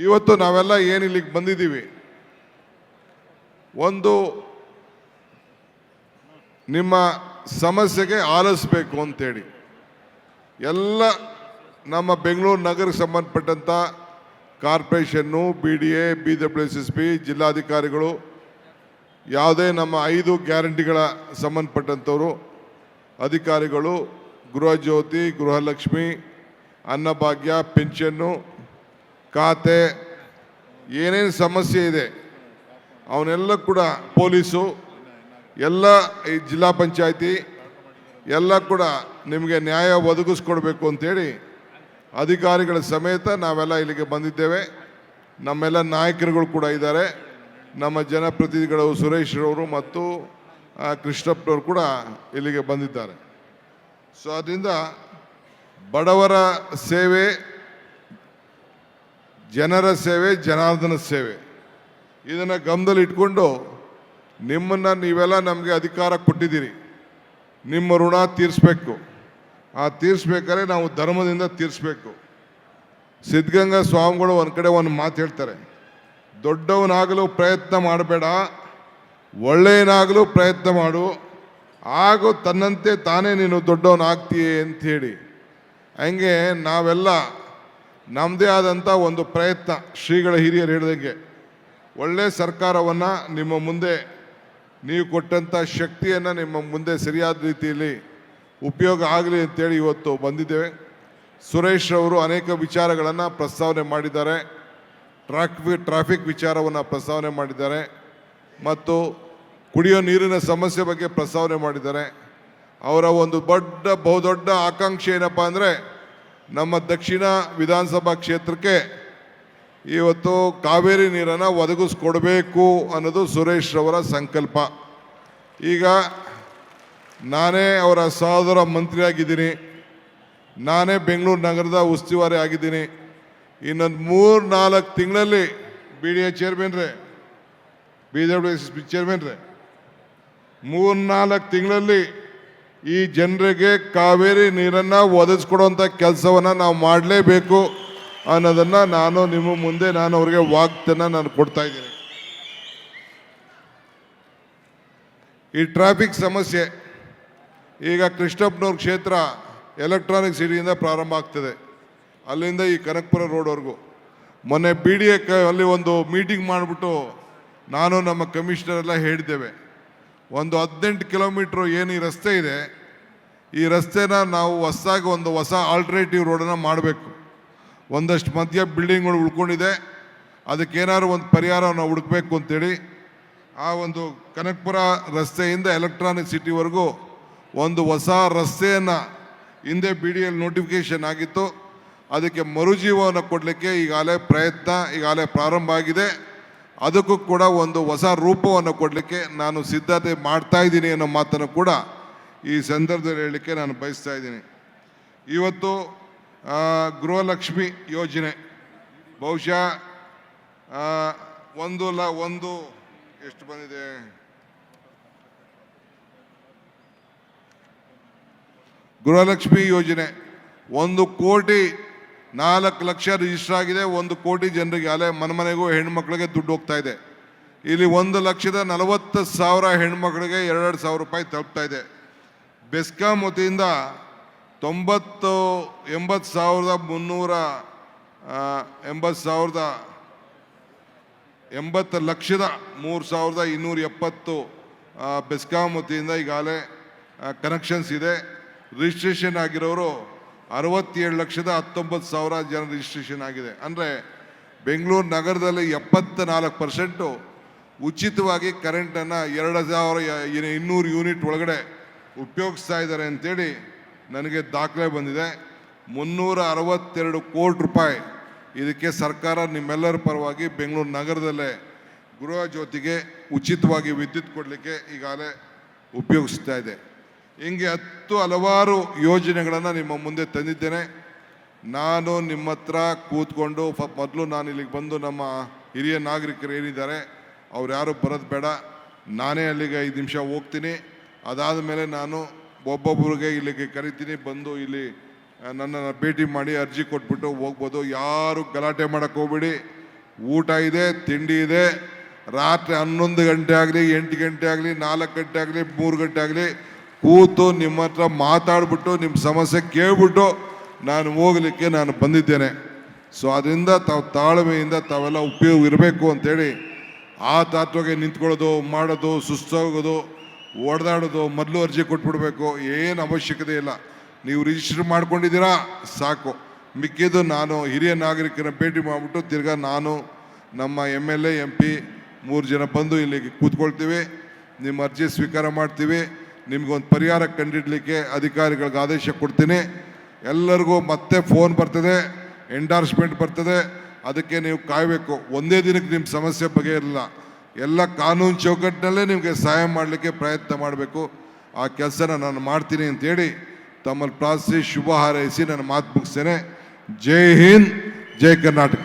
ಇವತ್ತು ನಾವೆಲ್ಲ ಏನು ಇಲ್ಲಿಗೆ ಬಂದಿದ್ದೀವಿ, ಒಂದು ನಿಮ್ಮ ಸಮಸ್ಯೆಗೆ ಆಲಿಸಬೇಕು ಅಂತೇಳಿ ಎಲ್ಲ ನಮ್ಮ ಬೆಂಗಳೂರು ನಗರಕ್ಕೆ ಸಂಬಂಧಪಟ್ಟಂಥ ಕಾರ್ಪೊರೇಷನ್ನು, BDA, BWSSP, ಜಿಲ್ಲಾಧಿಕಾರಿಗಳು, ಯಾವುದೇ ನಮ್ಮ 5 ಗ್ಯಾರಂಟಿಗಳ ಸಂಬಂಧಪಟ್ಟಂಥವರು ಅಧಿಕಾರಿಗಳು, ಗೃಹಜ್ಯೋತಿ, ಗೃಹಲಕ್ಷ್ಮಿ, ಅನ್ನಭಾಗ್ಯ, ಪೆನ್ಷನ್ನು, ಖಾತೆ, ಏನೇನು ಸಮಸ್ಯೆ ಇದೆ ಅವನ್ನೆಲ್ಲ ಕೂಡ ಪೊಲೀಸು ಎಲ್ಲ ಈ ಜಿಲ್ಲಾ ಪಂಚಾಯತಿ ಎಲ್ಲ ಕೂಡ ನಿಮಗೆ ನ್ಯಾಯ ಒದಗಿಸ್ಕೊಡ್ಬೇಕು ಅಂತೇಳಿ ಅಧಿಕಾರಿಗಳ ಸಮೇತ ನಾವೆಲ್ಲ ಇಲ್ಲಿಗೆ ಬಂದಿದ್ದೇವೆ. ನಮ್ಮೆಲ್ಲ ನಾಯಕರುಗಳು ಕೂಡ ಇದ್ದಾರೆ. ನಮ್ಮ ಜನಪ್ರತಿನಿಧಿಗಳು ಸುರೇಶ್ ರವರು ಮತ್ತು ಕೃಷ್ಣಪ್ಪನವರು ಕೂಡ ಇಲ್ಲಿಗೆ ಬಂದಿದ್ದಾರೆ. ಸೊ ಅದರಿಂದ ಬಡವರ ಸೇವೆ, ಜನರ ಸೇವೆ, ಜನಾರ್ದನ ಸೇವೆ, ಇದನ್ನು ಗಮನದಲ್ಲಿ ಇಟ್ಕೊಂಡು ನಿಮ್ಮನ್ನು ನೀವೆಲ್ಲ ನಮಗೆ ಅಧಿಕಾರ ಕೊಟ್ಟಿದ್ದೀರಿ, ನಿಮ್ಮ ಋಣ ತೀರಿಸ್ಬೇಕು. ಆ ತೀರಿಸ್ಬೇಕಾದ್ರೆ ನಾವು ಧರ್ಮದಿಂದ ತೀರಿಸ್ಬೇಕು. ಸಿದ್ಧಗಂಗಾ ಸ್ವಾಮಿಗಳು ಒಂದು ಕಡೆ ಒಂದು ಮಾತು ಹೇಳ್ತಾರೆ, ದೊಡ್ಡವನಾಗಲು ಪ್ರಯತ್ನ ಮಾಡಬೇಡ, ಒಳ್ಳೆಯನಾಗಲು ಪ್ರಯತ್ನ ಮಾಡು, ಹಾಗೂ ತನ್ನಂತೆ ತಾನೇ ನೀನು ದೊಡ್ಡವನಾಗ್ತೀಯೇ ಅಂಥೇಳಿ. ಹಂಗೆ ನಾವೆಲ್ಲ ನಮ್ಮದೇ ಆದಂಥ ಒಂದು ಪ್ರಯತ್ನ, ಶ್ರೀಗಳ ಹಿರಿಯರು ಹೇಳಿದಂಗೆ ಒಳ್ಳೆಯ ಸರ್ಕಾರವನ್ನು ನಿಮ್ಮ ಮುಂದೆ ನೀವು ಕೊಟ್ಟಂಥ ಶಕ್ತಿಯನ್ನು ನಿಮ್ಮ ಮುಂದೆ ಸರಿಯಾದ ರೀತಿಯಲ್ಲಿ ಉಪಯೋಗ ಆಗಲಿ ಅಂತೇಳಿ ಇವತ್ತು ಬಂದಿದ್ದೇವೆ. ಸುರೇಶ್ ಅವರು ಅನೇಕ ವಿಚಾರಗಳನ್ನು ಪ್ರಸ್ತಾವನೆ ಮಾಡಿದ್ದಾರೆ. ಟ್ರಾಫಿಕ್ ವಿಚಾರವನ್ನು ಪ್ರಸ್ತಾವನೆ ಮಾಡಿದ್ದಾರೆ ಮತ್ತು ಕುಡಿಯೋ ನೀರಿನ ಸಮಸ್ಯೆ ಬಗ್ಗೆ ಪ್ರಸ್ತಾವನೆ ಮಾಡಿದ್ದಾರೆ. ಅವರ ಒಂದು ಬಹುದೊಡ್ಡ ಆಕಾಂಕ್ಷೆ ಏನಪ್ಪ ಅಂದರೆ ನಮ್ಮ ದಕ್ಷಿಣ ವಿಧಾನಸಭಾ ಕ್ಷೇತ್ರಕ್ಕೆ ಇವತ್ತು ಕಾವೇರಿ ನೀರನ್ನು ಒದಗಿಸ್ಕೊಡ್ಬೇಕು ಅನ್ನೋದು ಸುರೇಶ್ ಅವರ ಸಂಕಲ್ಪ. ಈಗ ನಾನೇ ಅವರ ಸಹೋದರ ಮಂತ್ರಿಯಾಗಿದ್ದೀನಿ, ನಾನೇ ಬೆಂಗಳೂರು ನಗರದ ಉಸ್ತುವಾರಿ ಆಗಿದ್ದೀನಿ. ಇನ್ನೊಂದು 3-4 ತಿಂಗಳಲ್ಲಿ BDA ಚೇರ್ಮನ್ರೇ, BWSSP ಚೇರ್ಮನ್ರೇ, 3-4 ತಿಂಗಳಲ್ಲಿ ಈ ಜನರಿಗೆ ಕಾವೇರಿ ನೀರನ್ನು ಒದಗಿಸ್ಕೊಡುವಂಥ ಕೆಲಸವನ್ನು ನಾವು ಮಾಡಲೇಬೇಕು ಅನ್ನೋದನ್ನು ನಾನು ನಿಮ್ಮ ಮುಂದೆ ಅವ್ರಿಗೆ ವಾಗ್ದಾನ ಕೊಡ್ತಾ ಇದ್ದೀನಿ. ಈ ಟ್ರಾಫಿಕ್ ಸಮಸ್ಯೆ ಈಗ ಕೃಷ್ಣಪ್ಪನವ್ರ ಕ್ಷೇತ್ರ ಎಲೆಕ್ಟ್ರಾನಿಕ್ ಸಿಟಿಯಿಂದ ಪ್ರಾರಂಭ ಆಗ್ತದೆ, ಅಲ್ಲಿಂದ ಈ ಕನಕಪುರ ರೋಡ್ವರೆಗೂ. ಮೊನ್ನೆ BDA ಅಲ್ಲಿ ಒಂದು ಮೀಟಿಂಗ್ ಮಾಡಿಬಿಟ್ಟು ನಾನು ನಮ್ಮ ಕಮಿಷನರ್ ಎಲ್ಲ ಹೇಳಿದ್ದೇವೆ, ಒಂದು 18 ಕಿಲೋಮೀಟ್ರು ಏನು ಈ ರಸ್ತೆ ಇದೆ, ಈ ರಸ್ತೆನ ನಾವು ಹೊಸದಾಗಿ ಒಂದು ಹೊಸ ಆಲ್ಟರ್ನೇಟಿವ್ ರೋಡನ್ನು ಮಾಡಬೇಕು. ಒಂದಷ್ಟು ಮಧ್ಯ ಬಿಲ್ಡಿಂಗ್ಗಳು ಉಳ್ಕೊಂಡಿದೆ, ಅದಕ್ಕೇನಾದ್ರು ಒಂದು ಪರಿಹಾರವನ್ನು ಹುಡುಕಬೇಕು ಅಂತೇಳಿ ಆ ಒಂದು ಕನಕಪುರ ರಸ್ತೆಯಿಂದ ಎಲೆಕ್ಟ್ರಾನಿಕ್ ಸಿಟಿವರೆಗೂ ಒಂದು ಹೊಸ ರಸ್ತೆಯನ್ನು ಹಿಂದೆ BDA ನೋಟಿಫಿಕೇಷನ್ ಆಗಿತ್ತು, ಅದಕ್ಕೆ ಮರುಜೀವವನ್ನು ಕೊಡಲಿಕ್ಕೆ ಈಗಾಗಲೇ ಪ್ರಾರಂಭ ಆಗಿದೆ. ಅದಕ್ಕೂ ಕೂಡ ಒಂದು ಹೊಸ ರೂಪವನ್ನು ಕೊಡಲಿಕ್ಕೆ ನಾನು ಸಿದ್ಧತೆ ಮಾಡ್ತಾ ಇದ್ದೀನಿ ಅನ್ನೋ ಮಾತನ್ನು ಕೂಡ ಈ ಸಂದರ್ಭದಲ್ಲಿ ಹೇಳಲಿಕ್ಕೆ ನಾನು ಬಯಸ್ತಾ ಇದ್ದೀನಿ. ಇವತ್ತು ಗೃಹಲಕ್ಷ್ಮಿ ಯೋಜನೆ ಬಹುಶಃ ಒಂದು ಎಷ್ಟು ಬಂದಿದೆ, ಗೃಹಲಕ್ಷ್ಮಿ ಯೋಜನೆ 1,04,00,000 ರಿಜಿಸ್ಟರ್ ಆಗಿದೆ. 1 ಕೋಟಿ ಜನರಿಗೆ ಅಲ್ಲೇ ಮನೆಗೂ ಹೆಣ್ಮಕ್ಳಿಗೆ ದುಡ್ಡು ಹೋಗ್ತಾ ಇದೆ. ಇಲ್ಲಿ 1,40,000 ಹೆಣ್ಮಕ್ಳಿಗೆ 2,000 ರೂಪಾಯಿ ತಲುಪ್ತಾ ಇದೆ. ಬೆಸ್ಕಾಂ ವತಿಯಿಂದ 80,03,270 ಬೆಸ್ಕಾಂ ವತಿಯಿಂದ ಈಗಾಗಲೇ ಕನೆಕ್ಷನ್ಸ್ ಇದೆ. ರಿಜಿಸ್ಟ್ರೇಷನ್ ಆಗಿರೋರು 67,19,000 ಜನ ರಿಜಿಸ್ಟ್ರೇಷನ್ ಆಗಿದೆ. ಅಂದರೆ ಬೆಂಗಳೂರು ನಗರದಲ್ಲಿ 74% ಉಚಿತವಾಗಿ ಕರೆಂಟನ್ನು 2,200 ಯೂನಿಟ್ ಒಳಗಡೆ ಉಪಯೋಗಿಸ್ತಾ ಇದ್ದಾರೆ ಅಂತೇಳಿ ನನಗೆ ದಾಖಲೆ ಬಂದಿದೆ. 362 ಕೋಟಿ ರೂಪಾಯಿ ಇದಕ್ಕೆ ಸರ್ಕಾರ ನಿಮ್ಮೆಲ್ಲರ ಪರವಾಗಿ ಬೆಂಗಳೂರು ನಗರದಲ್ಲೇ ಗೃಹ ಜ್ಯೋತಿಗೆ ಉಚಿತವಾಗಿ ವಿದ್ಯುತ್ ಕೊಡಲಿಕ್ಕೆ ಈಗಾಗಲೇ ಉಪಯೋಗಿಸ್ತಾ ಇದೆ. ಹಿಂಗೆ ಹಲವಾರು ಯೋಜನೆಗಳನ್ನು ನಿಮ್ಮ ಮುಂದೆ ತಂದಿದ್ದೇನೆ. ನಾನು ನಿಮ್ಮ ಹತ್ರ ಕೂತ್ಕೊಂಡು ಮೊದಲು ನಾನು ಇಲ್ಲಿಗೆ ಬಂದು ನಮ್ಮ ಹಿರಿಯ ನಾಗರಿಕರು ಏನಿದ್ದಾರೆ ಅವ್ರು ಯಾರು ಬರೋದು ಬೇಡ, ನಾನೇ ಅಲ್ಲಿಗೆ 5 ನಿಮಿಷ ಹೋಗ್ತೀನಿ. ಅದಾದ ಮೇಲೆ ನಾನು ಒಬ್ಬೊಬ್ಬರಿಗೆ ಇಲ್ಲಿಗೆ ಕರಿತೀನಿ, ಬಂದು ಇಲ್ಲಿ ನನ್ನನ್ನು ಭೇಟಿ ಮಾಡಿ ಅರ್ಜಿ ಕೊಟ್ಬಿಟ್ಟು ಹೋಗ್ಬೋದು. ಯಾರು ಗಲಾಟೆ ಮಾಡೋಕ್ಕೆ ಹೋಗ್ಬೇಡಿ. ಊಟ ಇದೆ, ತಿಂಡಿ ಇದೆ. ರಾತ್ರಿ 11 ಗಂಟೆ ಆಗಲಿ, 8 ಗಂಟೆ ಆಗಲಿ, 4 ಗಂಟೆ ಆಗಲಿ, 3 ಗಂಟೆ ಆಗಲಿ ಕೂತು ನಿಮ್ಮ ಹತ್ರ ಮಾತಾಡ್ಬಿಟ್ಟು ನಿಮ್ಮ ಸಮಸ್ಯೆ ಕೇಳ್ಬಿಟ್ಟು ನಾನು ಹೋಗಲಿಕ್ಕೆ ನಾನು ಬಂದಿದ್ದೇನೆ. ಸೊ ಅದರಿಂದ ತಾವು ತಾಳ್ಮೆಯಿಂದ ತಾವೆಲ್ಲ ಉಪಯೋಗ ಇರಬೇಕು ಅಂತೇಳಿ ಆ ತಾತ್ವಗೆ ನಿಂತ್ಕೊಳ್ಳೋದು, ಮಾಡೋದು, ಸುಸ್ತಾಗೋದು, ಹೊಡೆದಾಡೋದು, ಮೊದಲು ಅರ್ಜಿ ಕೊಟ್ಬಿಡ್ಬೇಕು, ಏನು ಅವಶ್ಯಕತೆ ಇಲ್ಲ. ನೀವು ರಿಜಿಸ್ಟರ್ ಮಾಡ್ಕೊಂಡಿದ್ದೀರಾ ಸಾಕು. ಮಿಕ್ಕಿದ್ದು ನಾನು ಹಿರಿಯ ನಾಗರಿಕರ ಭೇಟಿ ಮಾಡಿಬಿಟ್ಟು ತಿರ್ಗಾ ನಾನು ನಮ್ಮ MLA MP 3 ಜನ ಬಂದು ಇಲ್ಲಿಗೆ ಕೂತ್ಕೊಳ್ತೀವಿ, ನಿಮ್ಮ ಅರ್ಜಿ ಸ್ವೀಕಾರ ಮಾಡ್ತೀವಿ. ನಿಮ್ಗೊಂದು ಪರಿಹಾರ ಕಂಡಿಡ್ಲಿಕ್ಕೆ ಅಧಿಕಾರಿಗಳಿಗೆ ಆದೇಶ ಕೊಡ್ತೀನಿ. ಎಲ್ಲರಿಗೂ ಮತ್ತೆ ಫೋನ್ ಬರ್ತದೆ, ಎಂಡಾರ್ಸ್ಮೆಂಟ್ ಬರ್ತದೆ, ಅದಕ್ಕೆ ನೀವು ಕಾಯಬೇಕು. ಒಂದೇ ದಿನಕ್ಕೆ ನಿಮ್ಮ ಸಮಸ್ಯೆ ಬಗೆಯಿರಲ್ಲ. ಎಲ್ಲ ಕಾನೂನು ಚೌಕಟ್ಟಿನಲ್ಲೇ ನಿಮಗೆ ಸಹಾಯ ಮಾಡಲಿಕ್ಕೆ ಪ್ರಯತ್ನ ಮಾಡಬೇಕು. ಆ ಕೆಲಸನ ನಾನು ಮಾಡ್ತೀನಿ ಅಂತೇಳಿ ತಮ್ಮಲ್ಲಿ ಪ್ರಾರ್ಥಿಸಿ ಶುಭ ಹಾರೈಸಿ ನನ್ನ ಮಾತು ಮುಗಿಸ್ತೇನೆ. ಜೈ ಹಿಂದ್, ಜೈ ಕರ್ನಾಟಕ.